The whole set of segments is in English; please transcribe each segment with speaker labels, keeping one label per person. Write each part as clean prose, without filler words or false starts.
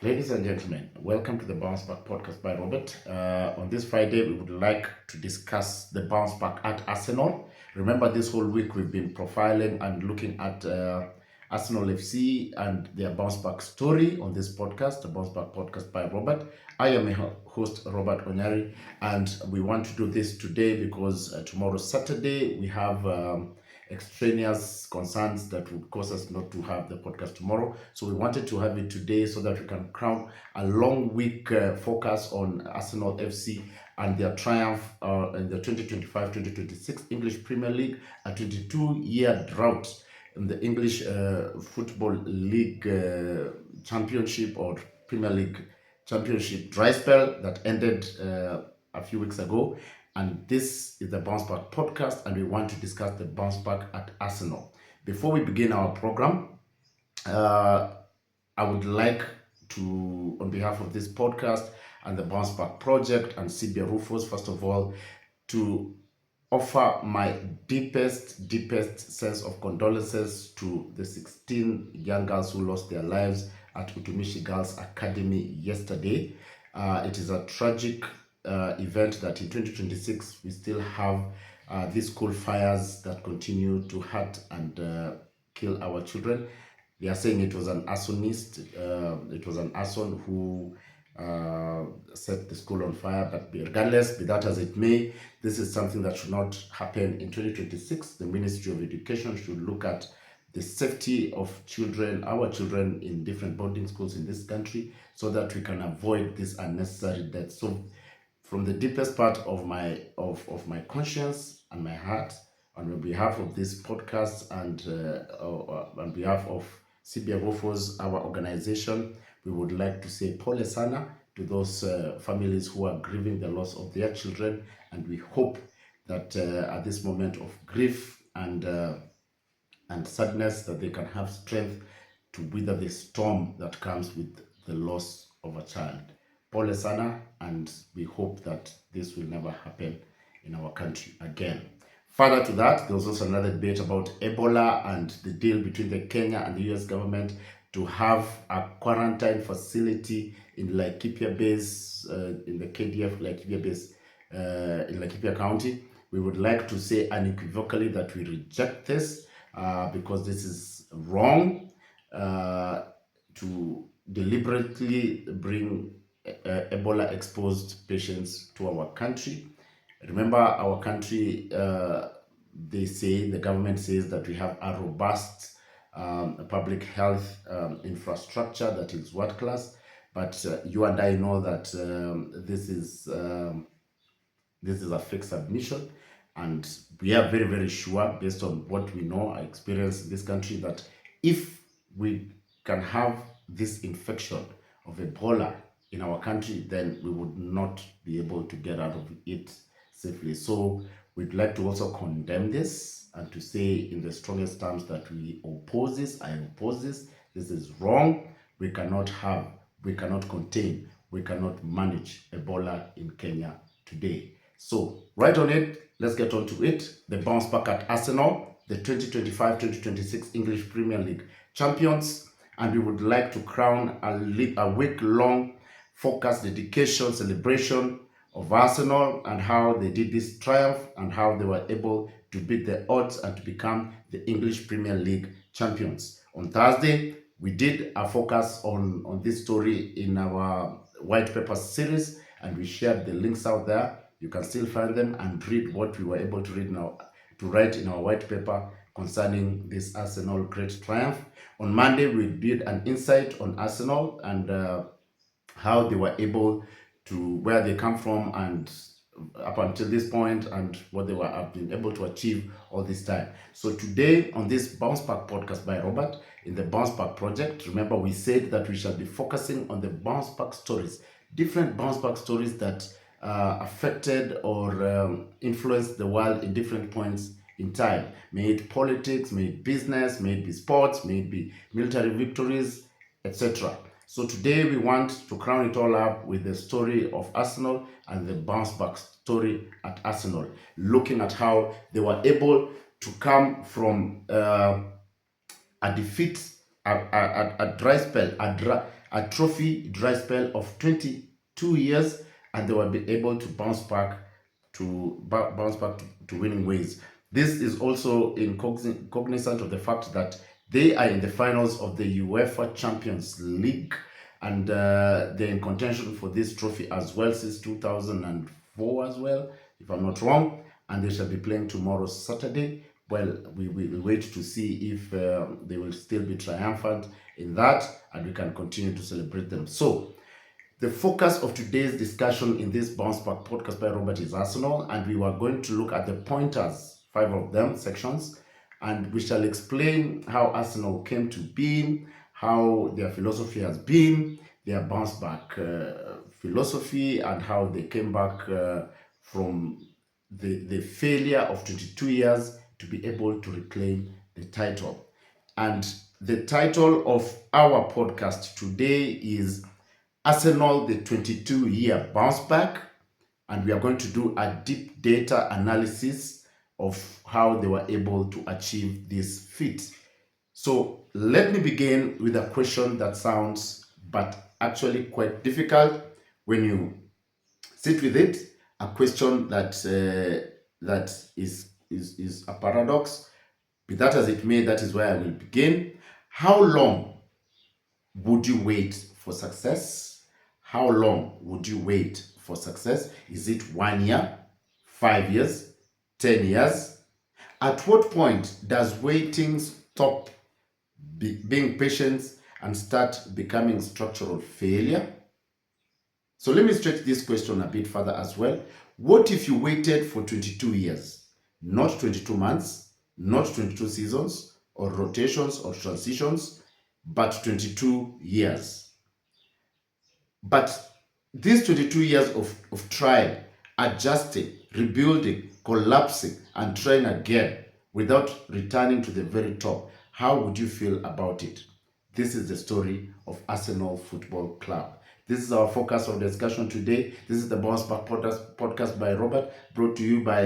Speaker 1: Ladies and gentlemen, welcome to the Bounce Back podcast by Robert. On this Friday, we would like to discuss the bounce back at Arsenal. Remember, this whole week we've been profiling and looking at Arsenal FC and their bounce back story on this podcast, the Bounce Back podcast by Robert. I am a host, Robert Onyari, and we want to do this today because tomorrow, Saturday, we have extraneous concerns that would cause us not to have the podcast tomorrow. So we wanted to have it today so that we can crown a long week focus on Arsenal FC and their triumph in the 2025-2026 English Premier League, a 22-year drought in the English Football League Championship or Premier League Championship dry spell that ended a few weeks ago. And this is the Bounce Back podcast, and we want to discuss the bounce back at Arsenal. Before we begin our program, I would like to, on behalf of this podcast and the Bounce Back Project and CBA Rufus, first of all, to offer my deepest sense of condolences to the 16 young girls who lost their lives at Utumishi Girls Academy yesterday. It is a tragic event that in 2026 we still have these school fires that continue to hurt and kill our children. They are saying it was an arsonist, it was an arson who set the school on fire, but regardless, be that as it may, this is something that should not happen in 2026. The Ministry of Education should look at the safety of children, our children in different boarding schools in this country, so that we can avoid this unnecessary death. So from the deepest part of my conscience and my heart, on behalf of this podcast and on behalf of CBA Rufus, our organization, we would like to say pole sana to those families who are grieving the loss of their children, and we hope that at this moment of grief and sadness, that they can have strength to weather the storm that comes with the loss of a child. Pole sana, and we hope that this will never happen in our country again. Further to that, there was also another debate about Ebola and the deal between the Kenya and the US government to have a quarantine facility in Laikipia base, in the KDF Laikipia base in Laikipia County. We would like to say unequivocally that we reject this because this is wrong to deliberately bring Ebola exposed patients to our country. Remember, our country, they say, the government says that we have a robust public health infrastructure that is world class, but you and I know that this is a fake submission, and we are very sure, based on what we know, our experience in this country, that if we can have this infection of Ebola in our country, then we would not be able to get out of it safely. So we'd like to also condemn this and to say in the strongest terms that we oppose this. I oppose this. This is wrong. We cannot contain, we cannot manage Ebola in Kenya today. So right on it, let's get on to it. The bounce back at Arsenal, the 2025-2026 English Premier League champions, and we would like to crown a week-long focus, dedication, celebration of Arsenal and how they did this triumph and how they were able to beat the odds and to become the English Premier League champions. On Thursday, we did a focus on this story in our white paper series, and we shared the links out there. You can still find them and read what we were able to read now, to write in our white paper concerning this Arsenal great triumph. On Monday, we did an insight on Arsenal and how they were able to, where they come from and up until this point, and what they have been able to achieve all this time. So today on this Bounce Back podcast by Robert, in the Bounce Back project, remember we said that we shall be focusing on the bounce back stories, different bounce back stories that affected or influenced the world in different points in time. May it politics, may it business, may it be sports, may it be military victories, etc. So today we want to crown it all up with the story of Arsenal and the bounce back story at Arsenal, looking at how they were able to come from a defeat, a dry spell, a trophy dry spell of 22 years, and they will be able to bounce back to winning ways. This is also cognizant of the fact that they are in the finals of the UEFA Champions League, and they're in contention for this trophy as well since 2004 as well, if I'm not wrong. And they shall be playing tomorrow, Saturday. Well, we wait to see if they will still be triumphant in that, and we can continue to celebrate them. So, the focus of today's discussion in this Bounce Back podcast by Robert is Arsenal, and we are going to look at the pointers, 5 of them, sections, and we shall explain how Arsenal came to be, how their philosophy has been, their bounce back philosophy, and how they came back from the failure of 22 years to be able to reclaim the title. And the title of our podcast today is Arsenal, the 22-year bounce back, and we are going to do a deep data analysis of how they were able to achieve this feat. So let me begin with a question that sounds but actually quite difficult when you sit with it. A question that is a paradox. Be that as it may, that is where I will begin. How long would you wait for success? How long would you wait for success? Is it 1 year, 5 years, 10 years? At what point does waiting stop being patient and start becoming structural failure? So let me stretch this question a bit further as well. What if you waited for 22 years, not 22 months, not 22 seasons, or rotations or transitions, but 22 years? But these 22 years of trying, adjusting, rebuilding, collapsing, and trying again without returning to the very top, how would you feel about it? This is the story of Arsenal Football Club. This is our focus of discussion today. This is the Bounce Back podcast by Robert, brought to you by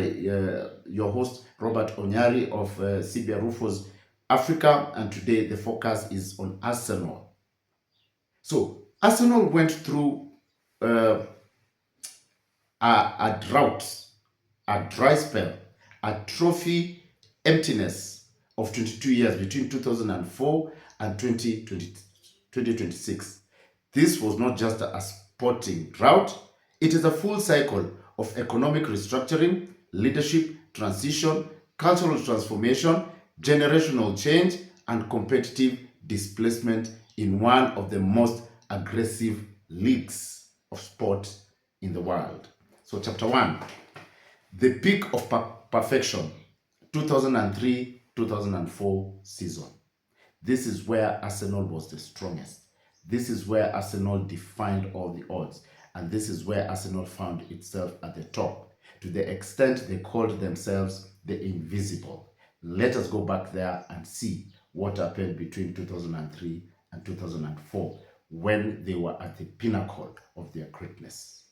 Speaker 1: your host, Robert Onyari of CBA Rufus Africa. And today the focus is on Arsenal. So Arsenal went through a drought, a dry spell, a trophy emptiness of 22 years between 2004 and 2026. This was not just a sporting drought, it is a full cycle of economic restructuring, leadership transition, cultural transformation, generational change, and competitive displacement in one of the most aggressive leagues of sport in the world. So, chapter 1, the peak of perfection, 2003-2004 season. This is where Arsenal was the strongest. This is where Arsenal defined all the odds. And this is where Arsenal found itself at the top, to the extent they called themselves the Invincible. Let us go back there and see what happened between 2003 and 2004, when they were at the pinnacle of their greatness.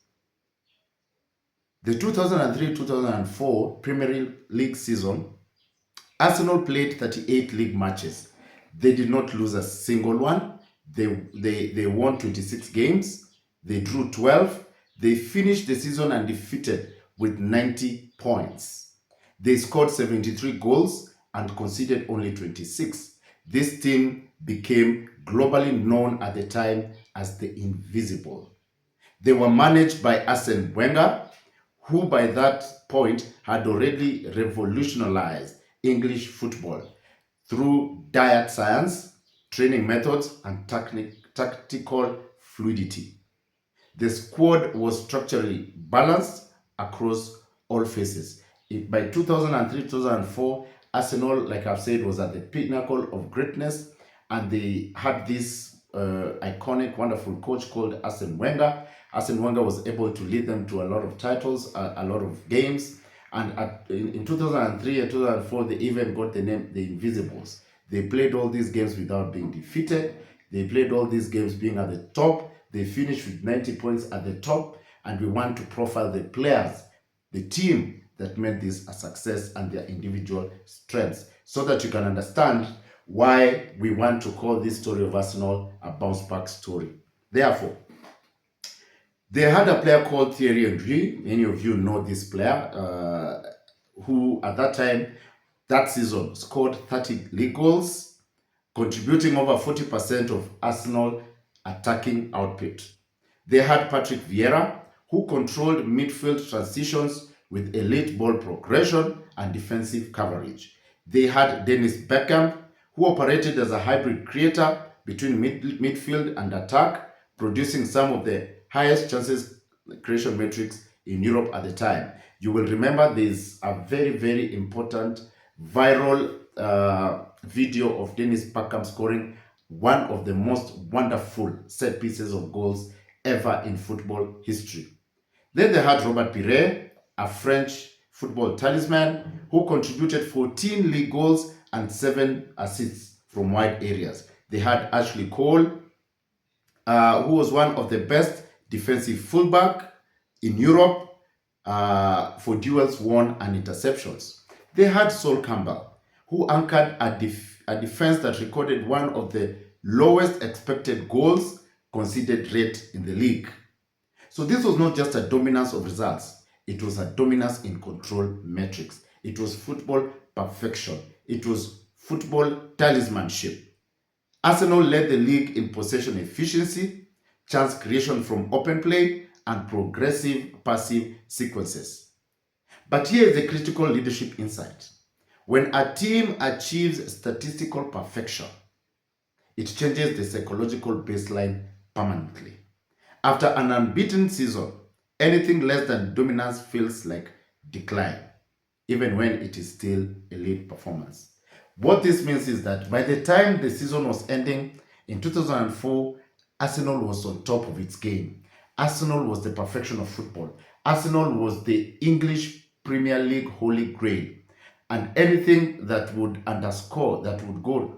Speaker 1: The 2003-2004 Premier League season, Arsenal played 38 league matches. They did not lose a single one. They won 26 games. They drew 12. They finished the season undefeated with 90 points. They scored 73 goals and conceded only 26. This team became globally known at the time as the Invincible. They were managed by Arsene Wenger, who by that point had already revolutionized English football through diet science, training methods, and tactical fluidity. The squad was structurally balanced across all phases. By 2003-2004, Arsenal, like I've said, was at the pinnacle of greatness, and they had this iconic, wonderful coach called Arsene Wenger. Arsene Wenger was able to lead them to a lot of titles, a lot of games, and in 2003 and 2004, they even got the name the Invincibles. They played all these games without being defeated. They played all these games being at the top. They finished with 90 points at the top, and we want to profile the players, the team that made this a success, and their individual strengths, so that you can understand why we want to call this story of Arsenal a bounce back story. Therefore, they had a player called Thierry Henry. Many of you know this player, who at that time, that season, scored 30 league goals, contributing over 40% of Arsenal attacking output. They had Patrick Vieira, who controlled midfield transitions with elite ball progression and defensive coverage. They had Dennis Beckham, who operated as a hybrid creator between midfield and attack, producing some of the highest chances creation metrics in Europe at the time. You will remember there's a very, very important viral video of Dennis Beckham scoring one of the most wonderful set pieces of goals ever in football history. Then they had Robert Pire, a French football talisman, who contributed 14 league goals and 7 assists from wide areas. They had Ashley Cole, who was one of the best defensive fullback in Europe, for duels won and interceptions. They had Sol Campbell, who anchored a defense that recorded one of the lowest expected goals conceded rate in the league. So this was not just a dominance of results, it was a dominance in control metrics. It was football perfection. It was football talismanship. Arsenal led the league in possession efficiency, chance creation from open play, and progressive passive sequences. But here is the critical leadership insight. When a team achieves statistical perfection, it changes the psychological baseline permanently. After an unbeaten season, anything less than dominance feels like decline, even when it is still elite performance. What this means is that by the time the season was ending in 2004, Arsenal was on top of its game. Arsenal was the perfection of football. Arsenal was the English Premier League holy grail. And anything that would underscore, that would go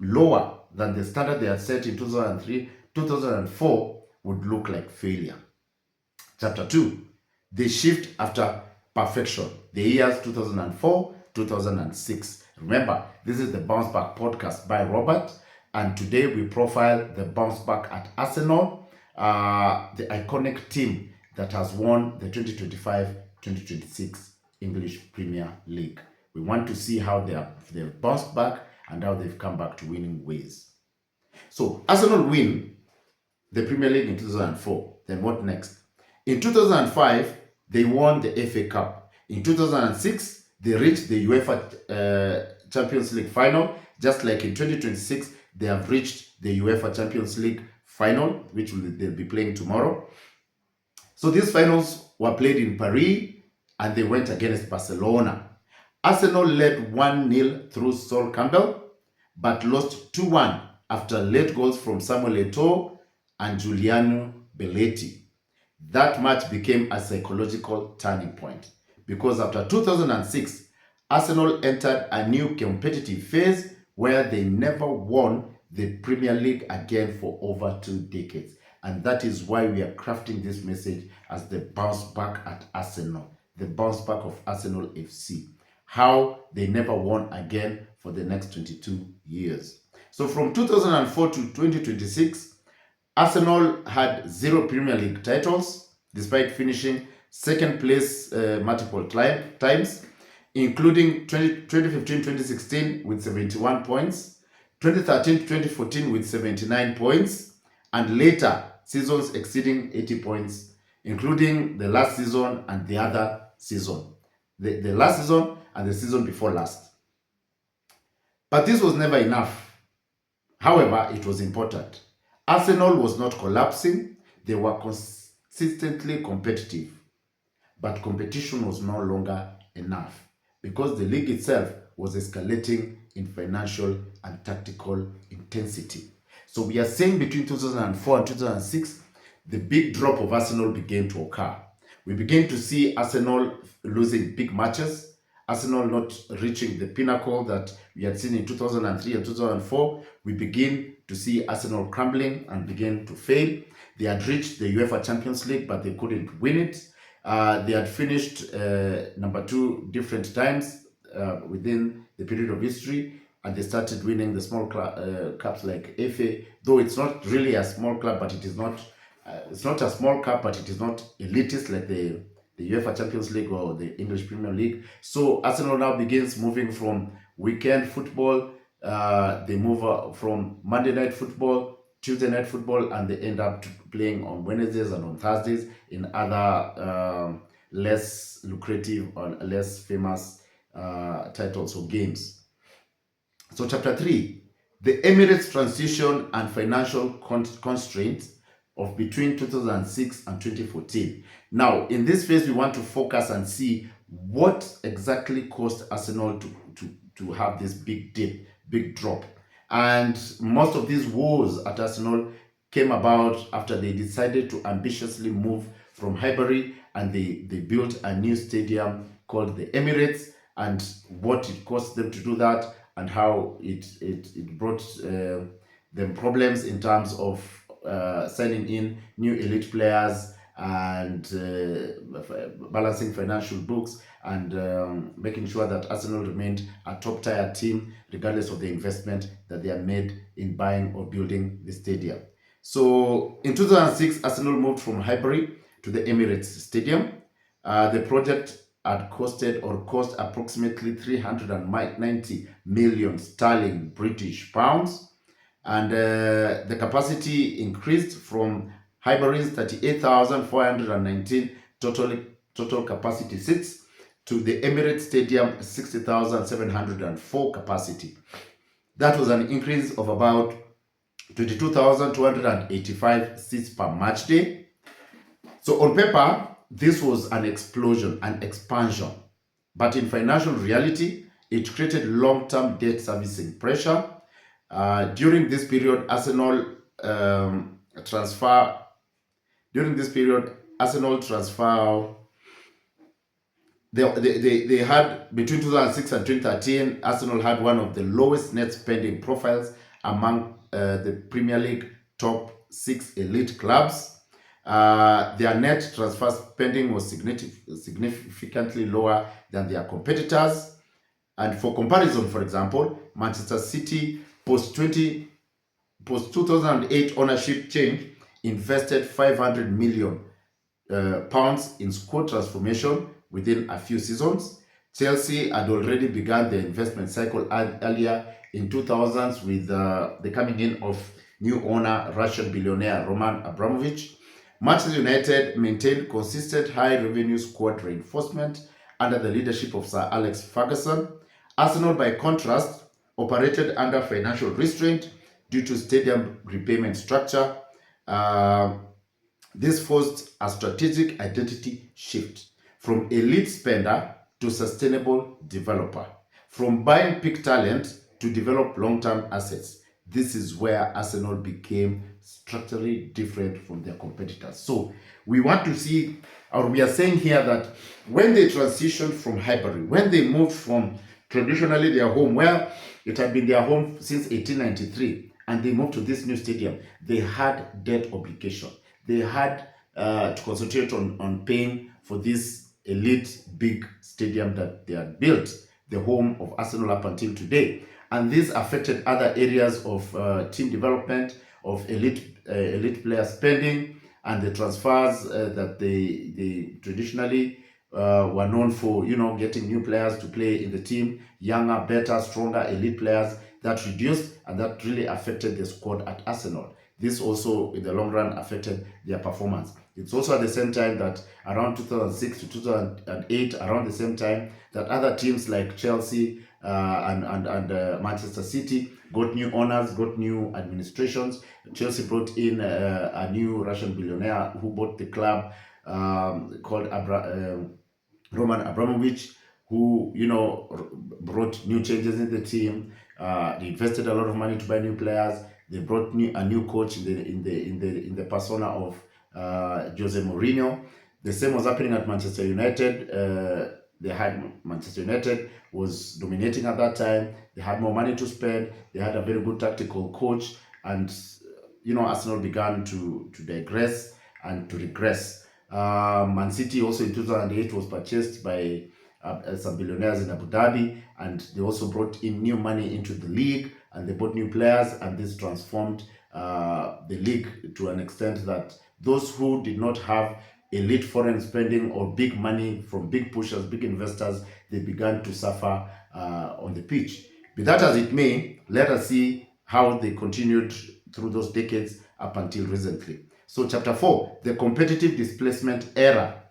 Speaker 1: lower than the standard they had set in 2003, 2004 would look like failure. Chapter 2, the shift after perfection, the years 2004, 2006. Remember, this is the Bounce Back podcast by Robert, and today we profile the bounce back at Arsenal, the iconic team that has won the 2025-2026 English Premier League. We want to see how they've bounced back and how they've come back to winning ways. So Arsenal win the Premier League in 2004. Then what next? In 2005, they won the FA Cup. In 2006, they reached the UEFA Champions League final. Just like in 2026, they have reached the UEFA Champions League final, which they'll be playing tomorrow. So these finals were played in Paris, and they went against Barcelona. Arsenal led 1-0 through Sol Campbell, but lost 2-1 after late goals from Samuel Eto'o and Giuliano Belletti. That match became a psychological turning point because after 2006, Arsenal entered a new competitive phase where they never won the Premier League again for over 2 decades. And that is why we are crafting this message as the bounce back at Arsenal, the bounce back of Arsenal FC. How they never won again for the next 22 years. So from 2004 to 2026, Arsenal had 0 Premier League titles, despite finishing second place multiple times, including 2015-2016 with 71 points, 2013-2014 with 79 points, and later seasons exceeding 80 points, including the last season and the other season. The last season and the season before last. But this was never enough. However, it was important. Arsenal was not collapsing. They were consistently competitive. But competition was no longer enough because the league itself was escalating in financial and tactical intensity. So we are saying between 2004 and 2006, the big drop of Arsenal began to occur. We began to see Arsenal losing big matches, Arsenal not reaching the pinnacle that we had seen in 2003 and 2004. We begin to see Arsenal crumbling and begin to fail. They had reached the UEFA Champions League, but they couldn't win it. They had finished number 2 different times within the period of history. and they started winning the small cups like FA, though it's not really a small club, but it's not a small cup, but it is not elitist like the UEFA Champions League or the English Premier League. So Arsenal now begins moving from weekend football. They move from Monday night football, Tuesday night football, and they end up playing on Wednesdays and on Thursdays in other less lucrative or less famous titles or games. So chapter 3, the Emirates transition and financial constraints of between 2006 and 2014. Now, in this phase, we want to focus and see what exactly caused Arsenal to have this big dip, big drop. And most of these woes at Arsenal came about after they decided to ambitiously move from Highbury, and they built a new stadium called the Emirates, and what it cost them to do that, and how it brought them problems in terms of signing in new elite players and balancing financial books, and making sure that Arsenal remained a top tier team regardless of the investment that they have made in buying or building the stadium. So in 2006, Arsenal moved from Highbury to the Emirates Stadium. The project had cost approximately 390 million sterling British pounds, and the capacity increased from Highbury's 38,419 total capacity seats to the Emirates Stadium 60,704 capacity. That was an increase of about 22,285 seats per match day. So on paper, this was an explosion, an expansion. But in financial reality, it created long-term debt servicing pressure. During this period, Arsenal transfer. They had, between 2006 and 2013, Arsenal had one of the lowest net spending profiles among the Premier League top 6 elite clubs. Their net transfer spending was significantly lower than their competitors. And for comparison, for example, Manchester City post 2008 ownership change invested 500 million pounds in squad transformation within a few seasons. Chelsea had already begun their investment cycle earlier in 2000s with the coming in of new owner, Russian billionaire Roman Abramovich. Manchester United maintained consistent high revenue squad reinforcement under the leadership of Sir Alex Ferguson. Arsenal, by contrast, operated under financial restraint due to stadium repayment structure. This forced a strategic identity shift from elite spender to sustainable developer, from buying peak talent to develop long-term assets. This is where Arsenal became structurally different from their competitors. So we want to see, or we are saying here, that when they transitioned from Highbury, when they moved from traditionally their home, where it had been their home since 1893, and they moved to this new stadium, they had debt obligation. They had to concentrate on paying for this elite big stadium that they had built, the home of Arsenal up until today. And this affected other areas of team development, of elite player spending, and the transfers that they traditionally were known for, getting new players to play in the team, younger, better, stronger, elite players. That reduced, and that really affected the squad at Arsenal. This also, in the long run, affected their performance. It's also at the same time that around 2006 to 2008, around the same time, that other teams like Chelsea and Manchester City got new owners, got new administrations. Chelsea brought in a new Russian billionaire who bought the club, called Roman Abramovich, who brought new changes in the team. They invested a lot of money to buy new players. They brought a new coach in the persona of Jose Mourinho. The same was happening at Manchester United. Manchester United was dominating at that time. They had more money to spend. They had a very good tactical coach, and Arsenal began to digress and to regress. Man City also in 2008 was purchased by some billionaires in Abu Dhabi, and they also brought in new money into the league, and they bought new players, and this transformed the league to an extent that those who did not have elite foreign spending or big money from big pushers, big investors, they began to suffer on the pitch. Be that as it may, let us see how they continued through those decades up until recently. So chapter 4, the competitive displacement era.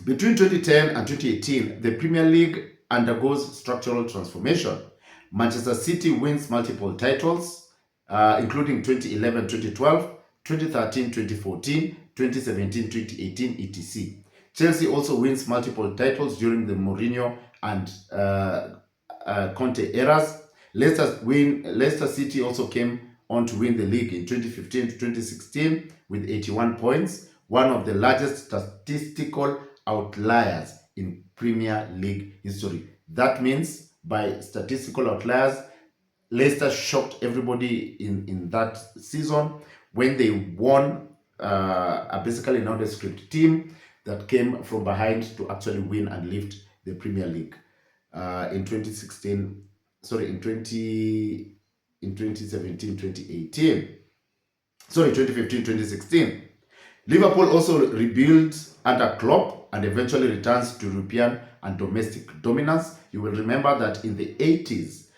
Speaker 1: Between 2010 and 2018, the Premier League undergoes structural transformation. Manchester City wins multiple titles, including 2011, 2012, 2013, 2014, 2017, 2018, etc. Chelsea also wins multiple titles during the Mourinho and Conte eras. Leicester City also came on to win the league in 2015 to 2016 with 81 points, one of the largest statistical outliers in Premier League history. That means, by statistical outliers, Leicester shocked everybody in that season when they won a basically nondescript team that came from behind to actually win and lift the Premier League in 2016. Sorry, in 2017, 2018. Sorry, 2015, 2016. Liverpool also rebuilt under Klopp and eventually returns to European and domestic dominance. You will remember that in the 80s,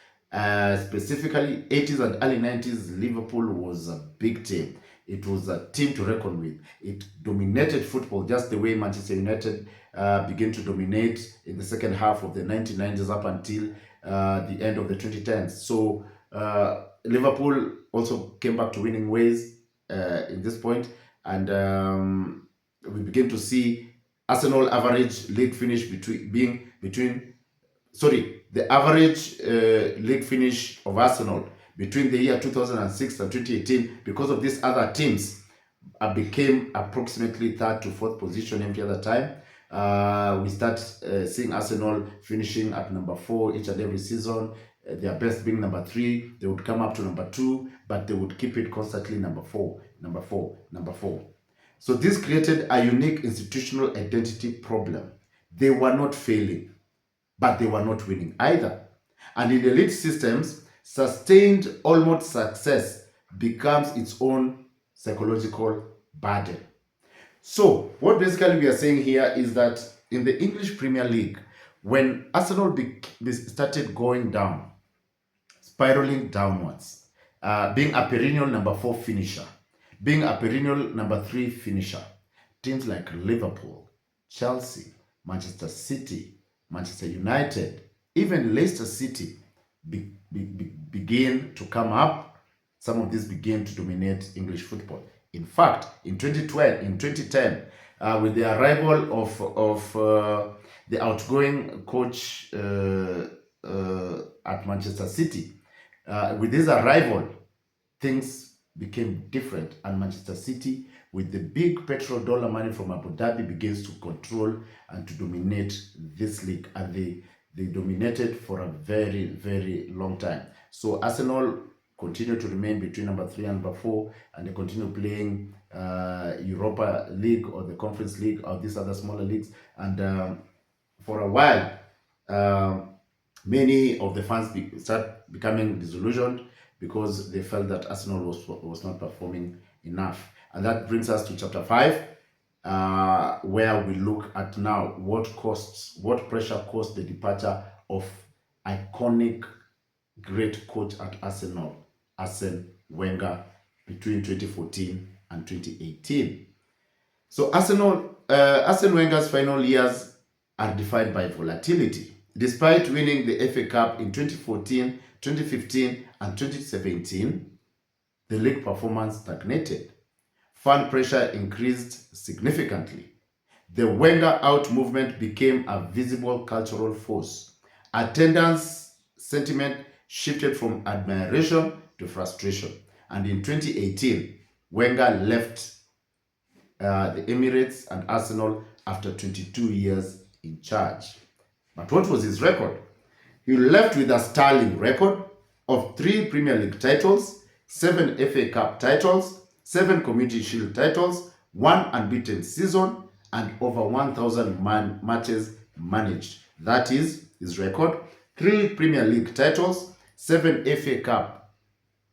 Speaker 1: specifically 80s and early 90s, Liverpool was a big team. It was a team to reckon with. It dominated football just the way Manchester United began to dominate in the second half of the 1990s up until the end of the 2010s. So Liverpool also came back to winning ways in this point, and we begin to see Arsenal average league finish the average league finish of Arsenal between the year 2006 and 2018, because of these other teams, became approximately third to fourth position every other time. We start seeing Arsenal finishing at number 4 each and every season. Their best being number 3, they would come up to number 2, but they would keep it constantly number 4, number 4, number 4. So this created a unique institutional identity problem. They were not failing, but they were not winning either. And in elite systems, sustained almost success becomes its own psychological burden. So what basically we are saying here is that in the English Premier League, when Arsenal started going down, spiraling downwards, being a perennial number 4 finisher, being a perennial number 3 finisher, teams like Liverpool, Chelsea, Manchester City, Manchester United, even Leicester City begin to come up. Some of these began to dominate English football. In fact, in 2010, with the arrival of the outgoing coach at Manchester City, with his arrival, things became different, and Manchester City, with the big petrodollar money from Abu Dhabi, begins to control and to dominate this league, and they dominated for a very, very long time. So Arsenal continue to remain between number 3 and number 4, and they continue playing Europa League or the Conference League or these other smaller leagues. And for a while, many of the fans start becoming disillusioned because they felt that Arsenal was not performing enough. And that brings us to chapter 5, where we look at now what pressure caused the departure of iconic great coach at Arsenal, Arsene Wenger, between 2014 and 2018. So Arsene Wenger's final years are defined by volatility. Despite winning the FA Cup in 2014, 2015, and 2017, the league performance stagnated. Fan pressure increased significantly. The Wenger out movement became a visible cultural force. Attendance sentiment shifted from admiration to frustration. And in 2018, Wenger left the Emirates and Arsenal after 22 years in charge. But what was his record? He left with a sterling record of 3 Premier League titles, 7 FA Cup titles, 7 Community Shield titles, 1 unbeaten season, and over 1,000 matches managed. That is his record: 3 Premier League titles, 7 FA Cup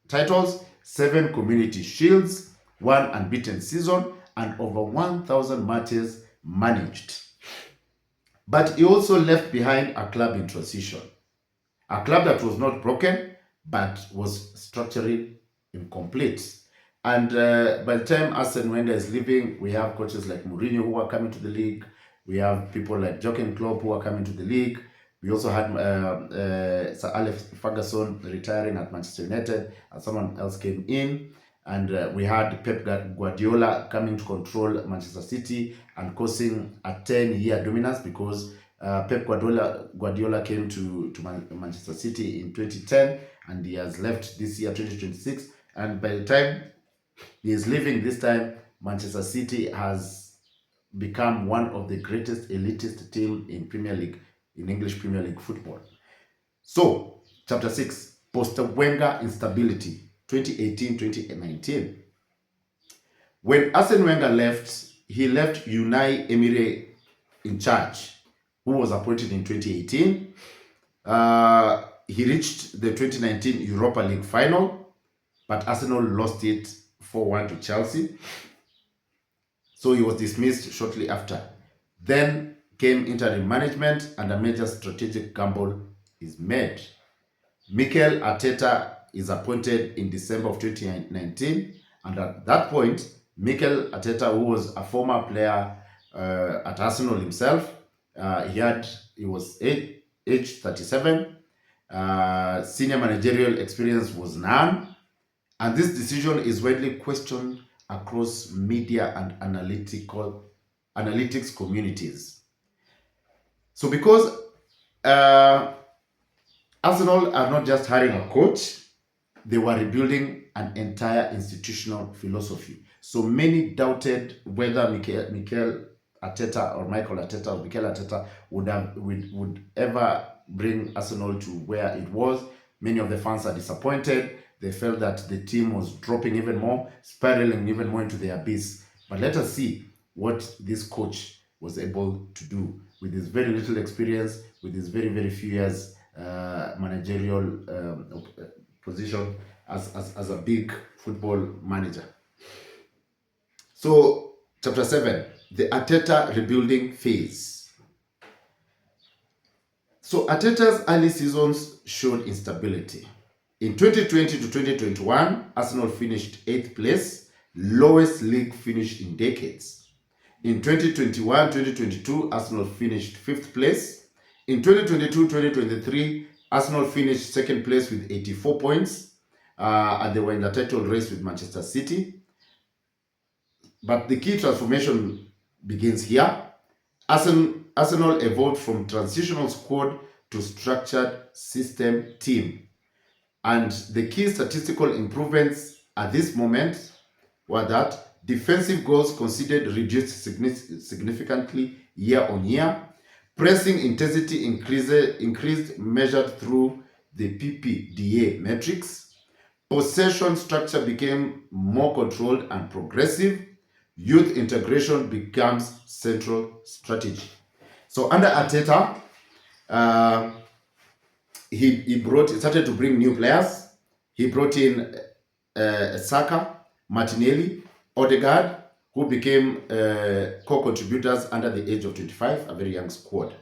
Speaker 1: titles, 7 Community Shields, 1 unbeaten season, and over 1,000 matches managed. But he also left behind a club in transition, a club that was not broken but was structurally incomplete. And by the time Arsene Wenger is leaving, we have coaches like Mourinho who are coming to the league. We have people like Jurgen Klopp who are coming to the league. We also had Sir Alex Ferguson retiring at Manchester United, and someone else came in. And we had Pep Guardiola coming to control Manchester City and causing a 10-year dominance, because Pep Guardiola came to Manchester City in 2010, and he has left this year, 2026. And by the time he is leaving this time, Manchester City has become one of the greatest elitist team in Premier League, in English Premier League football. So, chapter 6, post-Wenger instability, 2018-2019. When Arsene Wenger left, he left Unai Emery in charge, who was appointed in 2018. He reached the 2019 Europa League final, but Arsenal lost it 4-1 to Chelsea. So he was dismissed shortly after. Then came interim management, and a major strategic gamble is made. Mikel Arteta is appointed in December of 2019, and at that point, Mikel Arteta, who was a former player at Arsenal himself, he was age 37. Senior managerial experience was none, and this decision is widely questioned across media and analytics communities. So because Arsenal are not just hiring a coach, they were rebuilding an entire institutional philosophy. So many doubted whether Mikel Arteta or Michael Arteta or Mikel Arteta would ever bring Arsenal to where it was. Many of the fans are disappointed. They felt that the team was dropping even more, spiraling even more into the abyss. But let us see what this coach was able to do with his very little experience, with his very, very few years managerial position as a big football manager. So, chapter 7, the Arteta rebuilding phase. So, Arteta's early seasons showed instability. In 2020 to 2021, Arsenal finished 8th place, lowest league finish in decades. In 2021-2022, Arsenal finished 5th place. In 2022-2023, Arsenal finished 2nd place with 84 points, and they were in the title race with Manchester City. But the key transformation begins here. Arsenal evolved from transitional squad to structured system team. And the key statistical improvements at this moment were that defensive goals conceded reduced significantly year on year. Pressing intensity increased measured through the PPDA metrics. Possession structure became more controlled and progressive. Youth integration becomes central strategy. So under Arteta, he started to bring new players. He brought in Saka, Martinelli, Odegaard, who became co-contributors under the age of 25, a very young squad.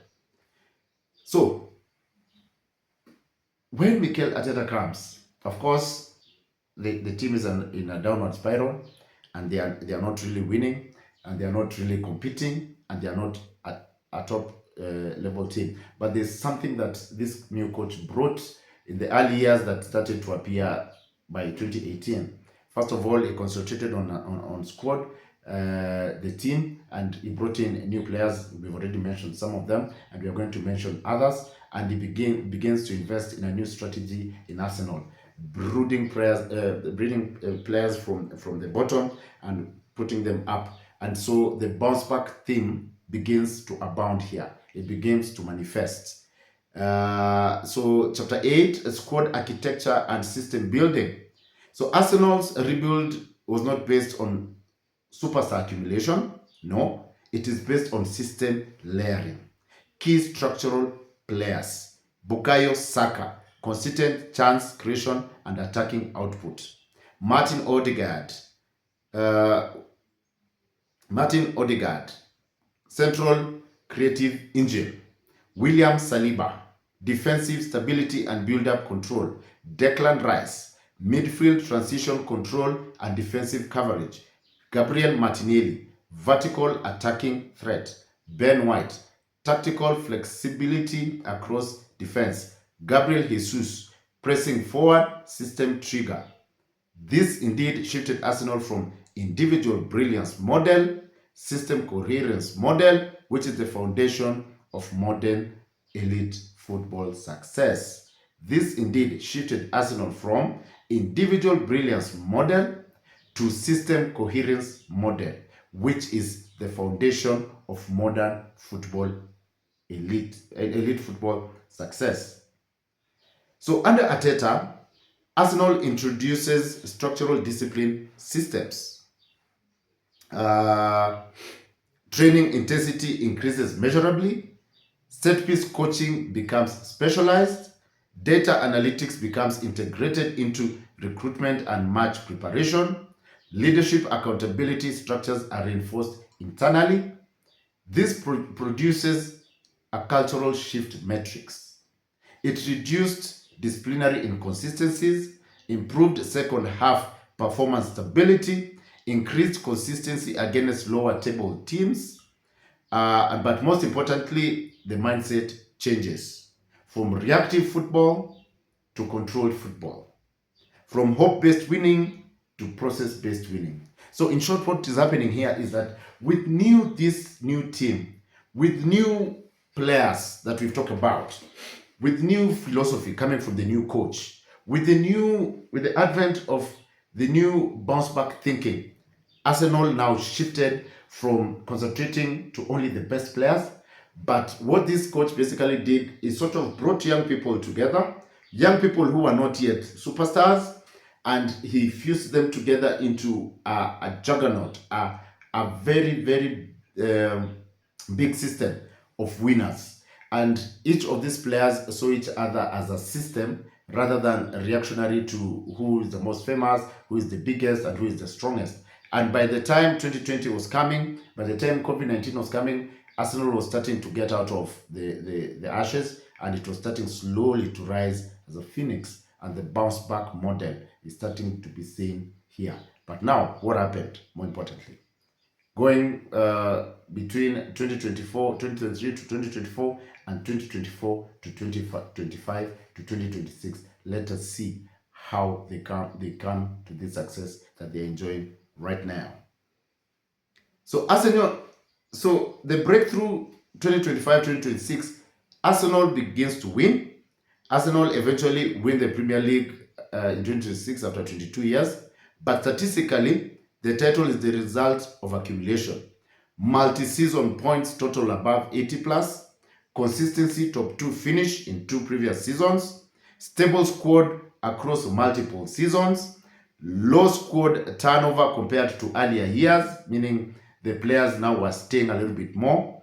Speaker 1: So, when Mikel Arteta comes, of course, the team is in a downward spiral, and they are not really winning, and they are not really competing, and they are not a top level team. But there's something that this new coach brought in the early years that started to appear by 2018. First of all, he concentrated on squad, the team, and he brought in new players. We've already mentioned some of them, and we are going to mention others. And he begins to invest in a new strategy in Arsenal, breeding players from the bottom and putting them up. And so the bounce back theme begins to abound here. It begins to manifest. So chapter 8, squad architecture and system building. So Arsenal's rebuild was not based on superstar accumulation. No, it is based on system layering. Key structural players: Bukayo Saka, consistent chance creation and attacking output. Martin Odegaard, uh, Martin Odegaard, central creative engine. William Saliba, defensive stability and build-up control. Declan Rice, midfield transition control and defensive coverage. Gabriel Martinelli, vertical attacking threat. Ben White, tactical flexibility across defense. Gabriel Jesus, pressing forward, system trigger. This indeed shifted Arsenal from individual brilliance model, system coherence model, which is the foundation of modern elite football success. This indeed shifted Arsenal from individual brilliance model to system coherence model, which is the foundation of modern football elite football success. So under Arteta, Arsenal introduces structural discipline systems. Uh, Training intensity increases measurably. Set-piece coaching becomes specialized. Data analytics becomes integrated into recruitment and match preparation. Leadership accountability structures are reinforced internally. This produces a cultural shift matrix. It reduced disciplinary inconsistencies, improved second half performance stability, increased consistency against lower table teams, but most importantly, the mindset changes from reactive football to controlled football, from hope-based winning to process-based winning. So in short, what is happening here is that with this new team, with new players that we've talked about, with new philosophy coming from the new coach, with the advent of the new bounce back thinking, Arsenal now shifted from concentrating to only the best players. But what this coach basically did is sort of brought young people together, young people who are not yet superstars, and he fused them together into a juggernaut, a very, very big system of winners. And each of these players saw each other as a system rather than reactionary to who is the most famous, who is the biggest, and who is the strongest. And by the time 2020 was coming, by the time COVID-19 was coming, Arsenal was starting to get out of the ashes, and it was starting slowly to rise as a phoenix, and the bounce back model is starting to be seen here. But now, what happened, more importantly? Going between 2023 to 2024 and 2024 to 2025 to 2026, let us see how they come to this success that they're enjoying right now. So Arsenal, so the breakthrough 2025-2026, Arsenal begins to win. Arsenal eventually win the Premier League in 2026 after 22 years. But statistically, the title is the result of accumulation. Multi-season points total above 80 plus. Consistency top 2 finish in 2 previous seasons. Stable squad across multiple seasons. Low squad turnover compared to earlier years, meaning the players now were staying a little bit more.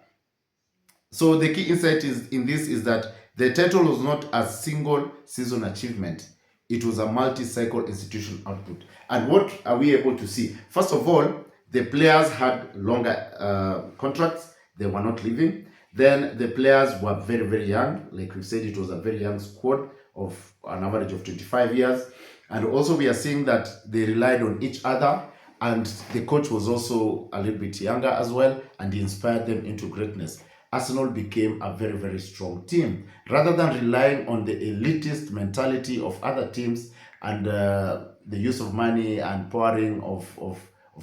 Speaker 1: So the key insight is that the title was not a single season achievement. It was a multi-cycle institutional output. And what are we able to see? First of all, the players had longer contracts. They were not leaving. Then the players were very, very young. Like we said, it was a very young squad of an average of 25 years. And also we are seeing that they relied on each other, and the coach was also a little bit younger as well, and he inspired them into greatness. Arsenal became a very, very strong team. Rather than relying on the elitist mentality of other teams and the use of money and pouring of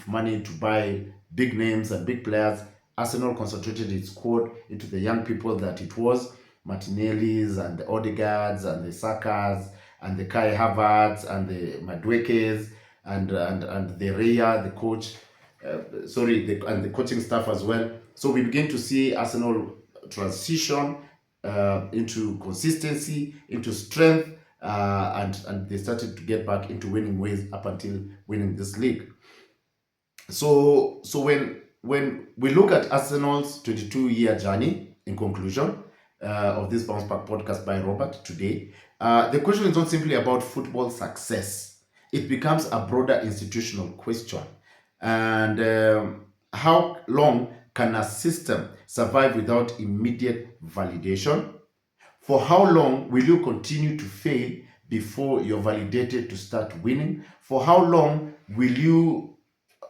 Speaker 1: money to buy big names and big players, Arsenal concentrated its squad into the young people that it was, Martinelli's and the Odegaards and the Sakas and the Kai Havertz and the Maduekes and the Raya, the coach, and the coaching staff as well. So we begin to see Arsenal transition into consistency, into strength, and they started to get back into winning ways up until winning this league. So when we look at Arsenal's 22-year journey, in conclusion of this Bounce Back podcast by Robert today, the question is not simply about football success. It becomes a broader institutional question. And how long can a system survive without immediate validation? For how long will you continue to fail before you're validated to start winning? For how long will you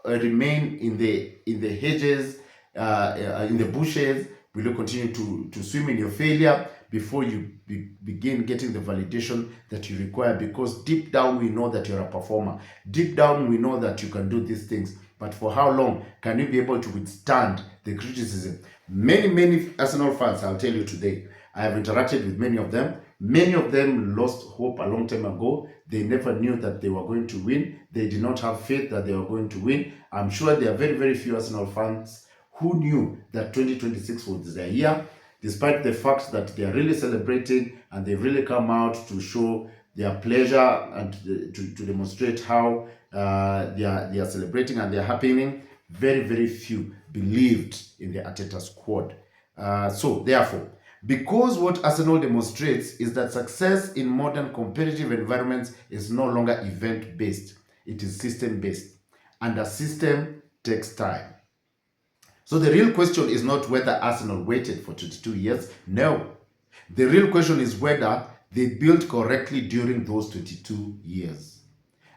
Speaker 1: remain in the hedges, in the bushes? Will you continue to swim in your failure before you begin getting the validation that you require? Because deep down we know that you're a performer. Deep down we know that you can do these things. But for how long can you be able to withstand the criticism? Many Arsenal fans, I'll tell you today, I have interacted with many of them. Many of them lost hope a long time ago. They never knew that they were going to win. They did not have faith that they were going to win. I'm sure there are very few Arsenal fans who knew that 2026 was their year, despite the fact that they are really celebrating and they really come out to show their pleasure and to demonstrate how they are celebrating and they are happening. Very few believed in the Arteta squad. So therefore, because what Arsenal demonstrates is that success in modern competitive environments is no longer event-based, it is system-based. And a system takes time. So the real question is not whether Arsenal waited for 22 years. No. The real question is whether they built correctly during those 22 years.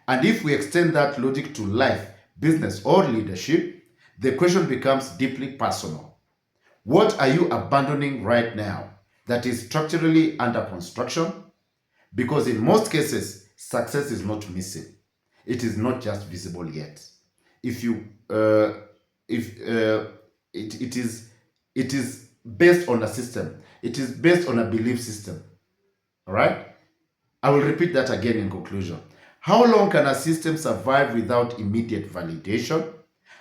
Speaker 1: And if we extend that logic to life, business, or leadership, the question becomes deeply personal. What are you abandoning right now that is structurally under construction? Because in most cases, success is not missing. It is not just visible yet. It is based on a system. It is based on a belief system. All right? I will repeat that again in conclusion. How long can a system survive without immediate validation?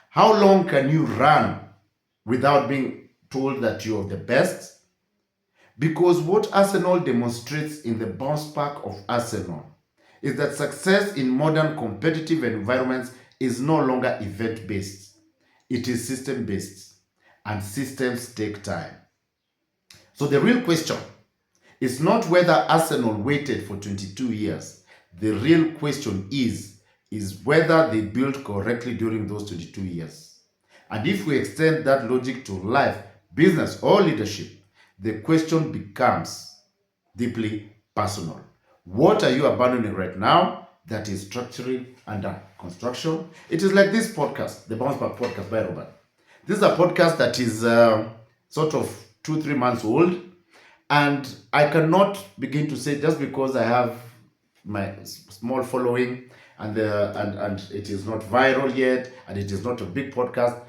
Speaker 1: How long can you run without being told that you're the best? Because what Arsenal demonstrates in the bounce back of Arsenal is that success in modern competitive environments is no longer event-based. It is system-based, and systems take time. So the real question is not whether Arsenal waited for 22 years. The real question is whether they built correctly during those 22 years. And if we extend that logic to life, business, or leadership, the question becomes deeply personal. What are you abandoning right now that is structurally under construction? It is like this podcast, the Bounce Back podcast by Robert. This is a podcast that is sort of 2-3 months old, and I cannot begin to say just because I have my small following and it is not viral yet and it is not a big podcast.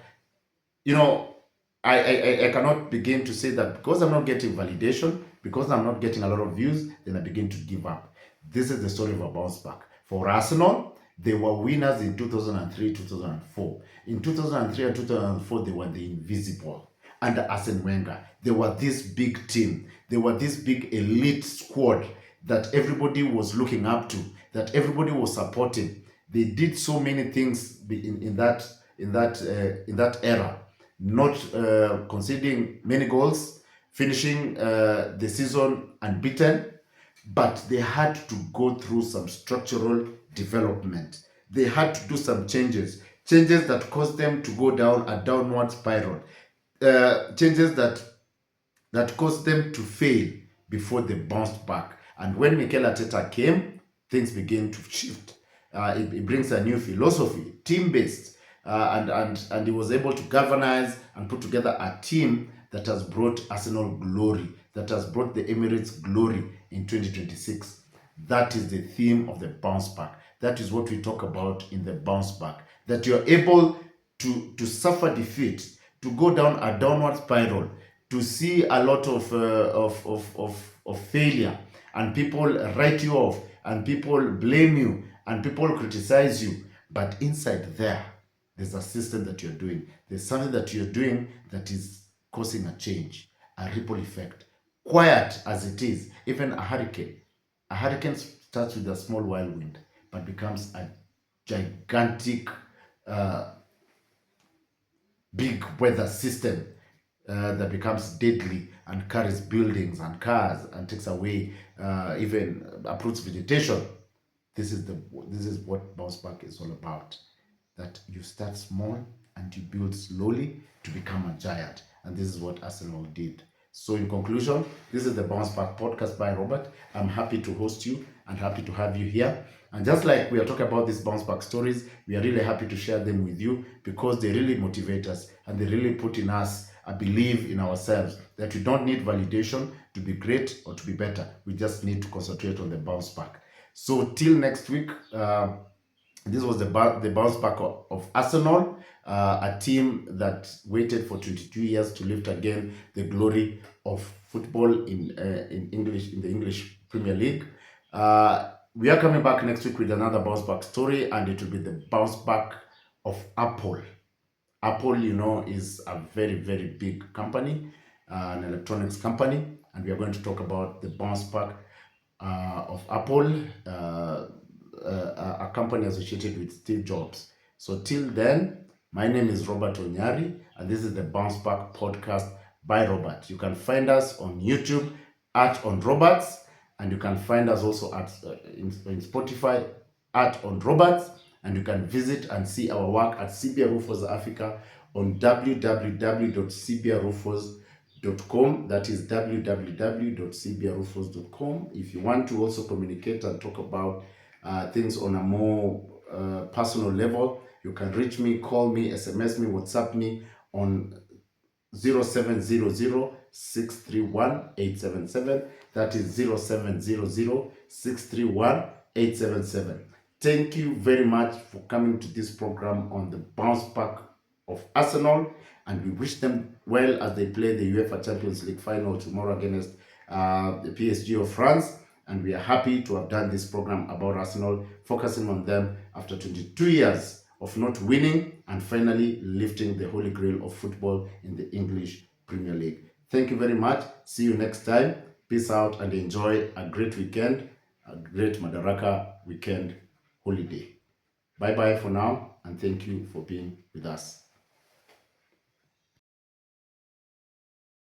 Speaker 1: You know, I cannot begin to say that because I'm not getting validation, because I'm not getting a lot of views, then I begin to give up. This is the story of a bounce back. For Arsenal, they were winners in 2003, 2004. In 2003 and 2004, they were the Invincible. Under Arsene Wenger, they were this big team. They were this big elite squad that everybody was looking up to, that everybody was supporting. They did so many things in that era, not conceding many goals, finishing the season unbeaten, but they had to go through some structural development. They had to do some changes that caused them to go down a downward spiral, changes that caused them to fail before they bounced back. And when Mikel Arteta came, things began to shift. It brings a new philosophy, team-based, and he was able to galvanize and put together a team that has brought Arsenal glory, that has brought the Emirates glory in 2026. That is the theme of the bounce back. That is what we talk about in the bounce back. That you're able to suffer defeat, to go down a downward spiral, to see a lot of failure, and people write you off, and people blame you, and people criticize you. But inside there's a system that you're doing. There's something that you're doing that is causing a change, a ripple effect. Quiet as it is, even a hurricane. A hurricane starts with a small whirlwind, but becomes a gigantic, big weather system that becomes deadly and carries buildings and cars and takes away even uproots vegetation. This is what bounce back is all about. That you start small and you build slowly to become a giant. And this is what Arsenal did. So in conclusion, this is the Bounce Back podcast by Robert. I'm happy to host you and happy to have you here. And just like we are talking about these bounce back stories, we are really happy to share them with you because they really motivate us and they really put in us a belief in ourselves that we don't need validation to be great or to be better. We just need to concentrate on the bounce back. So till next week, this was the bounce back of Arsenal, a team that waited for 22 years to lift again the glory of football in the English Premier League. We are coming back next week with another bounce back story, and it will be the bounce back of Apple. Apple, is a very, very big company, an electronics company, and we are going to talk about the bounce back of Apple, a company associated with Steve Jobs. So till then, my name is Robert Onyari, and this is the Bounce Back podcast by Robert. You can find us on YouTube at On Roberts, and you can find us also at in Spotify at On Roberts, and you can visit and see our work at CBA Roofers Africa on www.cbrroofers.com. That is www.cbrroofers.com. If you want to also communicate and talk about things on a more personal level, you can reach me, call me, SMS me, WhatsApp me on 0700-631-877. That is 0700-631-877. Thank you very much for coming to this program on the bounce back of Arsenal, and we wish them well as they play the UEFA Champions League final tomorrow against the PSG of France. And we are happy to have done this program about Arsenal, focusing on them after 22 years of not winning and finally lifting the holy grail of football in the English Premier League. Thank you very much. See you next time. Peace out and enjoy a great weekend, a great Madaraka weekend holiday. Bye-bye for now, and thank you for being with us.